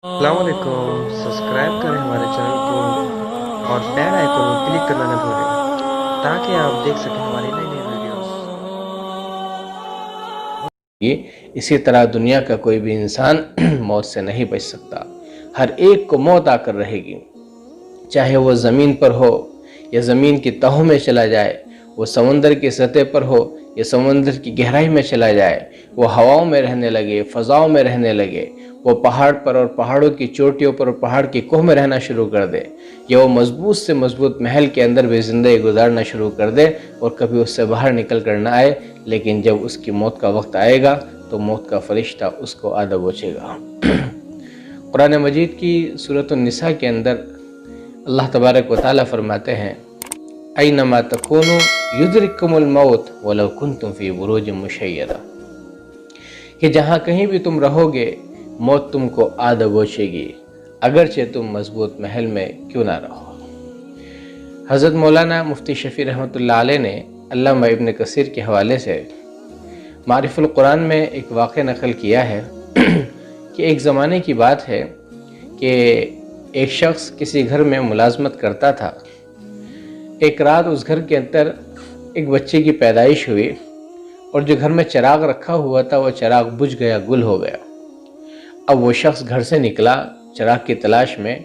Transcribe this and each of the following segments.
السلام علیکم، سبسکرائب کریں ہمارے چینل کو اور بیل آئیکن کو کلک کرنا نہ بھولیں تاکہ آپ دیکھ سکیں ہماری نئی نئی ویڈیوز۔ اسی طرح دنیا کا کوئی بھی انسان موت سے نہیں بچ سکتا۔ ہر ایک کو موت آ کر رہے گی، چاہے وہ زمین پر ہو یا زمین کی تہوں میں چلا جائے، وہ سمندر کی سطح پر ہو یا سمندر کی گہرائی میں چلا جائے، وہ ہواؤں میں رہنے لگے، فضاؤں میں رہنے لگے، وہ پہاڑ پر اور پہاڑوں کی چوٹیوں پر اور پہاڑ کی کوہ میں رہنا شروع کر دے، یا وہ مضبوط سے مضبوط محل کے اندر بھی زندگی گزارنا شروع کر دے اور کبھی اس سے باہر نکل کر نہ آئے، لیکن جب اس کی موت کا وقت آئے گا تو موت کا فرشتہ اس کو آ دبوچے گا۔ قرآن مجید کی سورۃ النساء کے اندر اللہ تبارک و تعالیٰ فرماتے ہیں اینما تکونوا یدرککم الموت ولو کنتم فی بروج مشیدہ، کہ جہاں کہیں بھی تم رہو گے موت تم کو آ دبوچے گی، اگرچہ تم مضبوط محل میں کیوں نہ رہو۔ حضرت مولانا مفتی شفیع رحمۃ اللہ علیہ نے علامہ ابن کثیر کے حوالے سے معارف القرآن میں ایک واقعہ نقل کیا ہے کہ ایک زمانے کی بات ہے کہ ایک شخص کسی گھر میں ملازمت کرتا تھا۔ ایک رات اس گھر کے اندر ایک بچے کی پیدائش ہوئی اور جو گھر میں چراغ رکھا ہوا تھا وہ چراغ بجھ گیا، گل ہو گیا۔ اب وہ شخص گھر سے نکلا چراغ کی تلاش میں،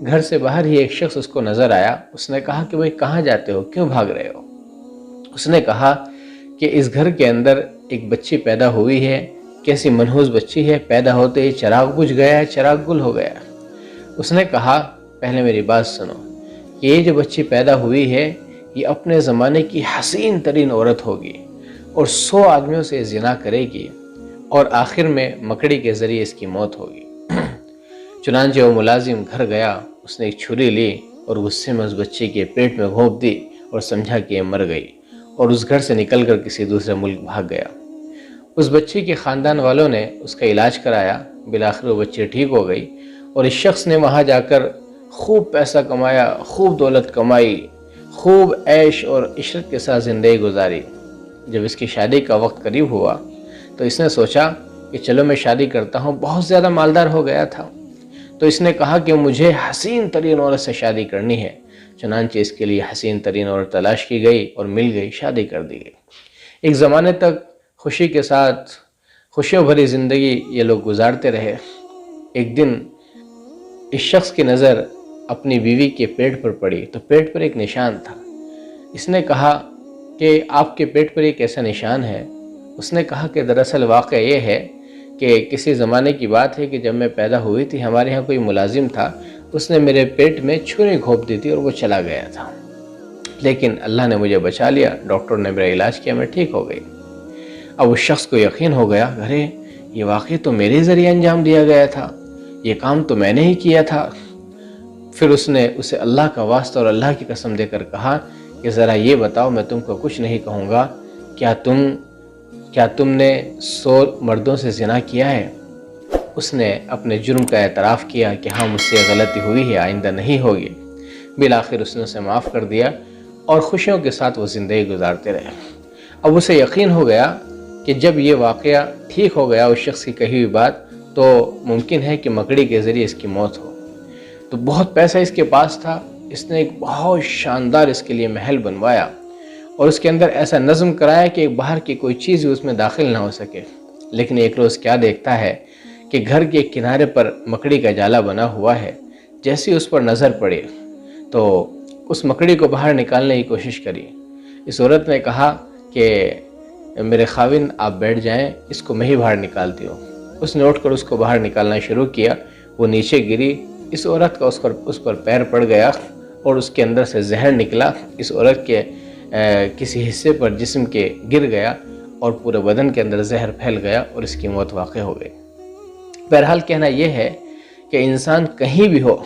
گھر سے باہر ہی ایک شخص اس کو نظر آیا۔ اس نے کہا کہ بھئی کہاں جاتے ہو، کیوں بھاگ رہے ہو؟ اس نے کہا کہ اس گھر کے اندر ایک بچی پیدا ہوئی ہے، کیسی منحوس بچی ہے، پیدا ہوتے ہی چراغ بجھ گیا ہے، چراغ گل ہو گیا۔ اس نے کہا پہلے میری بات سنو، کہ یہ جو بچی پیدا ہوئی ہے یہ اپنے زمانے کی حسین ترین عورت ہوگی اور 100 آدمیوں سے زنا کرے گی اور آخر میں مکڑی کے ذریعے اس کی موت ہوگی۔ چنانچہ وہ ملازم گھر گیا، اس نے ایک چھری لی اور غصے میں اس بچی کے پیٹ میں گھونپ دی اور سمجھا کہ یہ مر گئی، اور اس گھر سے نکل کر کسی دوسرے ملک بھاگ گیا۔ اس بچی کے خاندان والوں نے اس کا علاج کرایا، بالآخر وہ بچی ٹھیک ہو گئی اور اس شخص نے وہاں جا کر خوب پیسہ کمایا، خوب دولت کمائی، خوب عیش اور عشرت کے ساتھ زندگی گزاری۔ جب اس کی شادی کا وقت قریب ہوا تو اس نے سوچا کہ چلو میں شادی کرتا ہوں، بہت زیادہ مالدار ہو گیا تھا، تو اس نے کہا کہ مجھے حسین ترین عورت سے شادی کرنی ہے۔ چنانچہ اس کے لیے حسین ترین عورت تلاش کی گئی اور مل گئی، شادی کر دی گئی۔ ایک زمانے تک خوشی کے ساتھ خوشیوں بھری زندگی یہ لوگ گزارتے رہے۔ ایک دن اس شخص کی نظر اپنی بیوی کے پیٹ پر پڑی تو پیٹ پر ایک نشان تھا۔ اس نے کہا کہ آپ کے پیٹ پر ایک ایسا نشان ہے؟ اس نے کہا کہ دراصل واقعہ یہ ہے کہ کسی زمانے کی بات ہے کہ جب میں پیدا ہوئی تھی ہمارے ہاں کوئی ملازم تھا، اس نے میرے پیٹ میں چھری گھونپ دی تھی اور وہ چلا گیا تھا، لیکن اللہ نے مجھے بچا لیا، ڈاکٹر نے میرا علاج کیا، میں ٹھیک ہو گئی۔ اب اس شخص کو یقین ہو گیا، ارے یہ واقعی تو میرے ذریعے انجام دیا گیا تھا، یہ کام تو میں نے ہی کیا تھا۔ پھر اس نے اسے اللہ کا واسطہ اور اللہ کی قسم دے کر کہا کہ ذرا یہ بتاؤ، میں تم کو کچھ نہیں کہوں گا، کیا تم نے 100 مردوں سے زنا کیا ہے؟ اس نے اپنے جرم کا اعتراف کیا کہ ہاں مجھ سے غلطی ہوئی ہے، آئندہ نہیں ہوگی۔ بالآخر اس نے اسے معاف کر دیا اور خوشیوں کے ساتھ وہ زندگی گزارتے رہے۔ اب اسے یقین ہو گیا کہ جب یہ واقعہ ٹھیک ہو گیا اس شخص کی کہی ہوئی بات، تو ممکن ہے کہ مکڑی کے ذریعے اس کی موت ہو۔ تو بہت پیسہ اس کے پاس تھا، اس نے ایک بہت شاندار اس کے لیے محل بنوایا اور اس کے اندر ایسا نظم کرایا کہ باہر کی کوئی چیز اس میں داخل نہ ہو سکے۔ لیکن ایک روز کیا دیکھتا ہے کہ گھر کے کنارے پر مکڑی کا جالا بنا ہوا ہے۔ جیسی اس پر نظر پڑی تو اس مکڑی کو باہر نکالنے کی کوشش کری۔ اس عورت نے کہا کہ میرے خاوند آپ بیٹھ جائیں، اس کو میں ہی باہر نکالتی ہوں۔ اس نے اٹھ کر اس کو باہر نکالنا شروع کیا، وہ نیچے گری، اس عورت کا اس پر پیر پڑ گیا اور اس کے اندر سے زہر نکلا، اس عورت کے کسی حصے پر جسم کے گر گیا اور پورے بدن کے اندر زہر پھیل گیا اور اس کی موت واقع ہو گئی۔ بہرحال کہنا یہ ہے کہ انسان کہیں بھی ہو،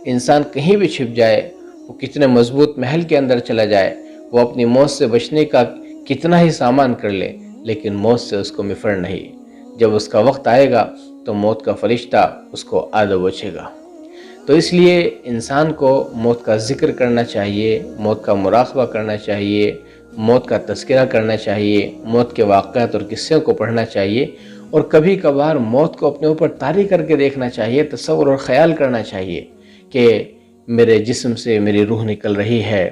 انسان کہیں بھی چھپ جائے، وہ کتنے مضبوط محل کے اندر چلا جائے، وہ اپنی موت سے بچنے کا کتنا ہی سامان کر لے، لیکن موت سے اس کو مفر نہیں۔ جب اس کا وقت آئے گا تو موت کا فرشتہ اس کو آ دبوچے گا۔ تو اس لیے انسان کو موت کا ذکر کرنا چاہیے، موت کا مراقبہ کرنا چاہیے، موت کا تذکرہ کرنا چاہیے، موت کے واقعات اور قصوں کو پڑھنا چاہیے اور کبھی کبھار موت کو اپنے اوپر طاری کر کے دیکھنا چاہیے، تصور اور خیال کرنا چاہیے کہ میرے جسم سے میری روح نکل رہی ہے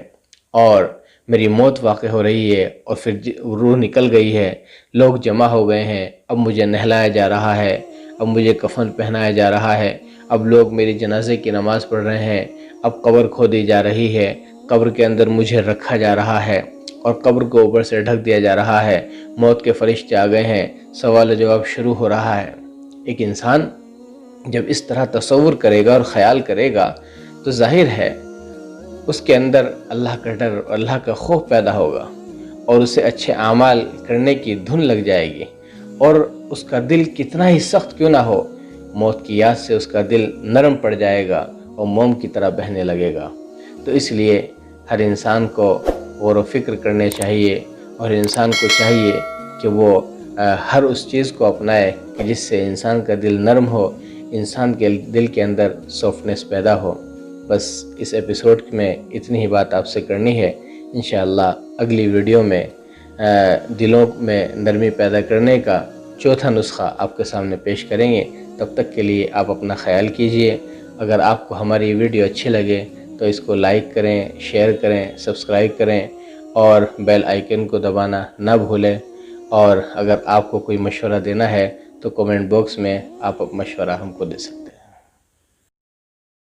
اور میری موت واقع ہو رہی ہے، اور پھر روح نکل گئی ہے، لوگ جمع ہو گئے ہیں، اب مجھے نہلایا جا رہا ہے، اب مجھے کفن پہنایا جا رہا ہے، اب لوگ میری جنازے کی نماز پڑھ رہے ہیں، اب قبر کھودی جا رہی ہے، قبر کے اندر مجھے رکھا جا رہا ہے اور قبر کو اوپر سے ڈھک دیا جا رہا ہے، موت کے فرشتے آ گئے ہیں، سوال و جواب شروع ہو رہا ہے۔ ایک انسان جب اس طرح تصور کرے گا اور خیال کرے گا تو ظاہر ہے اس کے اندر اللہ کا ڈر اور اللہ کا خوف پیدا ہوگا، اور اسے اچھے اعمال کرنے کی دھن لگ جائے گی، اور اس کا دل کتنا ہی سخت کیوں نہ ہو، موت کی یاد سے اس کا دل نرم پڑ جائے گا اور موم کی طرح بہنے لگے گا۔ تو اس لیے ہر انسان کو غور و فکر کرنے چاہیے، اور انسان کو چاہیے کہ وہ ہر اس چیز کو اپنائے کہ جس سے انسان کا دل نرم ہو، انسان کے دل کے اندر سافٹنس پیدا ہو۔ بس اس ایپیسوڈ میں اتنی ہی بات آپ سے کرنی ہے۔ انشاءاللہ اگلی ویڈیو میں دلوں میں نرمی پیدا کرنے کا چوتھا نسخہ آپ کے سامنے پیش کریں گے۔ تب تک کے لیے آپ اپنا خیال کیجئے۔ اگر آپ کو ہماری ویڈیو اچھی لگے تو اس کو لائک کریں، شیئر کریں، سبسکرائب کریں اور بیل آئیکن کو دبانا نہ بھولیں۔ اور اگر آپ کو کوئی مشورہ دینا ہے تو کمنٹ باکس میں آپ مشورہ ہم کو دے سکتے ہیں۔